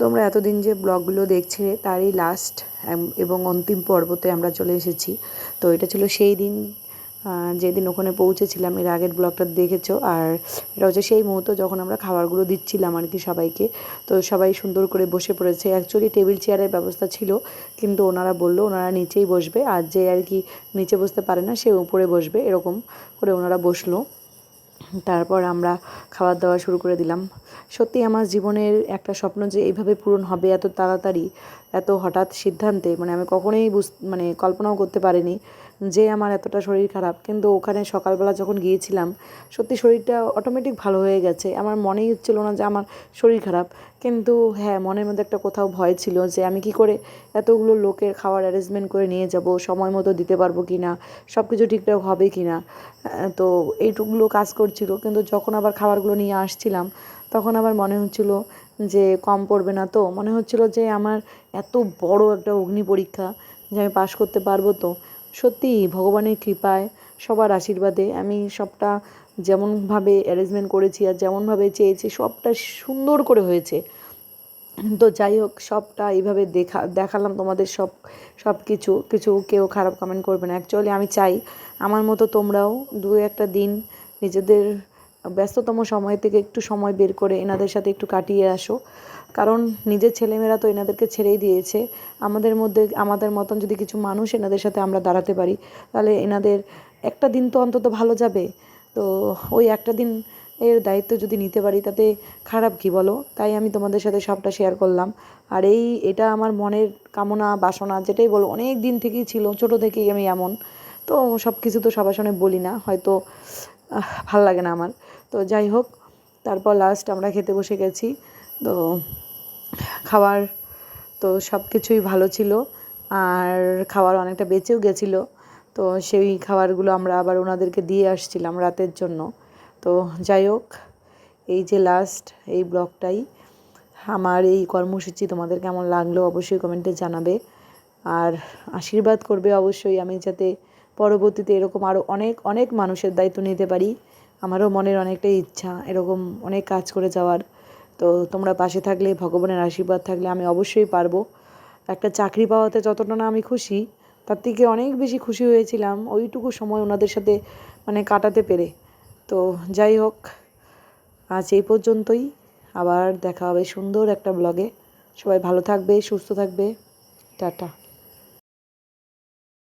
তোমরা এতদিন যে ব্লগগুলো দেখছিলে তারই লাস্ট এবং অন্তিম পর্বতে আমরা চলে এসেছি। তো এটা ছিল সেই দিন যেদিন ওখানে পৌঁছেছিলাম। এর আগের ব্লগটা দেখেছো। আর এটা হচ্ছে সেই মুহূর্ত যখন আমরা খাবারগুলো দিচ্ছিলাম আর কি সবাইকে। তো সবাই সুন্দর করে বসে পড়েছে। অ্যাকচুয়ালি টেবিল চেয়ারের ব্যবস্থা ছিল, কিন্তু ওনারা বললো ওনারা নিচেই বসবে, আর যে আর কি নিচে বসতে পারে না সে উপরে বসবে, এরকম করে ওনারা বসলো। তারপর আমরা খাবার দাওয়া শুরু করে দিলাম। সত্যি আমার জীবনের একটা স্বপ্ন যে এইভাবে পূরণ হবে এত তাড়াতাড়ি, এত হঠাৎ সিদ্ধান্তে, মানে আমি কখনোই কল্পনাও করতে পারিনি যে আমার এতটা শরীর খারাপ। কিন্তু ওখানে সকালবেলা যখন গিয়েছিলাম সত্যি শরীরটা অটোমেটিক ভালো হয়ে গেছে। আমার মনেই হচ্ছিল না যে আমার শরীর খারাপ, কিন্তু হ্যাঁ, মনের মধ্যে একটা কোথাও ভয় ছিল যে আমি কি করে এতগুলো লোকের খাওয়ার অ্যারেঞ্জমেন্ট করে নিয়ে যাব, সময় মতো দিতে পারবো কি না, সব কিছু ঠিকঠাক হবে কি না। তো এইটুকুগুলো কাজ করছিল, কিন্তু যখন আবার খাবারগুলো নিয়ে আসছিলাম তখন আবার মনে হচ্ছিল যে কম পড়বে না। তো মনে হচ্ছিল যে আমার এত বড় একটা অগ্নি পরীক্ষা, যে আমি পাশ করতে পারবো। তো সত্যি ভগবানের কৃপায়, সবার আশীর্বাদে আমি সবটা যেমনভাবে অ্যারেঞ্জমেন্ট করেছি আর যেমনভাবে চেয়েছি সবটা সুন্দর করে হয়েছে। তো যাই হোক, সবটা এইভাবে দেখালাম তোমাদের সব কিছু কেউ খারাপ কমেন্ট করবে না। অ্যাকচুয়ালি আমি চাই আমার মতো তোমরাও দু একটা দিন নিজেদের ব্যস্ততম সময় থেকে একটু সময় বের করে এনাদের সাথে একটু কাটিয়ে আসো। কারণ নিজের ছেলেমেয়েরা তো এনাদেরকে ছেড়েই দিয়েছে। আমাদের মতন যদি কিছু মানুষ এনাদের সাথে আমরা দাঁড়াতে পারি, তাহলে এনাদের একটা দিন তো অন্তত ভালো যাবে। তো ওই একটা দিন এর দায়িত্ব যদি নিতে পারি তাতে খারাপ কী বলো? তাই আমি তোমাদের সাথে সবটা শেয়ার করলাম। আর এটা আমার মনের কামনা বাসনা, যেটাই বলো, অনেক দিন থেকেই ছিল, ছোটো থেকেই আমি এমন। তো সব কিছু তো সবার সামনে বলি না, হয়তো ভাল লাগে না আমার। তো যাই হোক, তারপর লাস্ট আমরা খেতে বসে গেছি। তো খাবার তো সব কিছুই ভালো ছিল, আর খাবার অনেকটা বেঁচেও গেছিলো। তো সেই খাবারগুলো আমরা আবার ওনাদেরকে দিয়ে আসছিলাম রাতের জন্য। তো যাই হোক, এই যে লাস্ট এই ব্লগটাই, আমার এই কর্মসূচি তোমাদের কেমন লাগলো অবশ্যই কমেন্টে জানাবে। আর আশীর্বাদ করবে অবশ্যই, আমি যাতে পরবর্তীতে এরকম আরও অনেক অনেক মানুষের দায়িত্ব নিতে পারি। আমারও মনের অনেকটাই ইচ্ছা এরকম অনেক কাজ করে যাওয়ার। তো তোমরা পাশে থাকলে, ভগবানের আশীর্বাদ থাকলে আমি অবশ্যই পারবো। একটা চাকরি পাওয়াতে যতটা না আমি খুশি, তার থেকে অনেক বেশি খুশি হয়েছিলাম ওইটুকু সময় ওনাদের সাথে কাটাতে পেরে। তো যাই হোক, আজ এই পর্যন্তই। আবার দেখা হবে সুন্দর একটা ব্লগে। সবাই ভালো থাকবে, সুস্থ থাকবে। টাটা।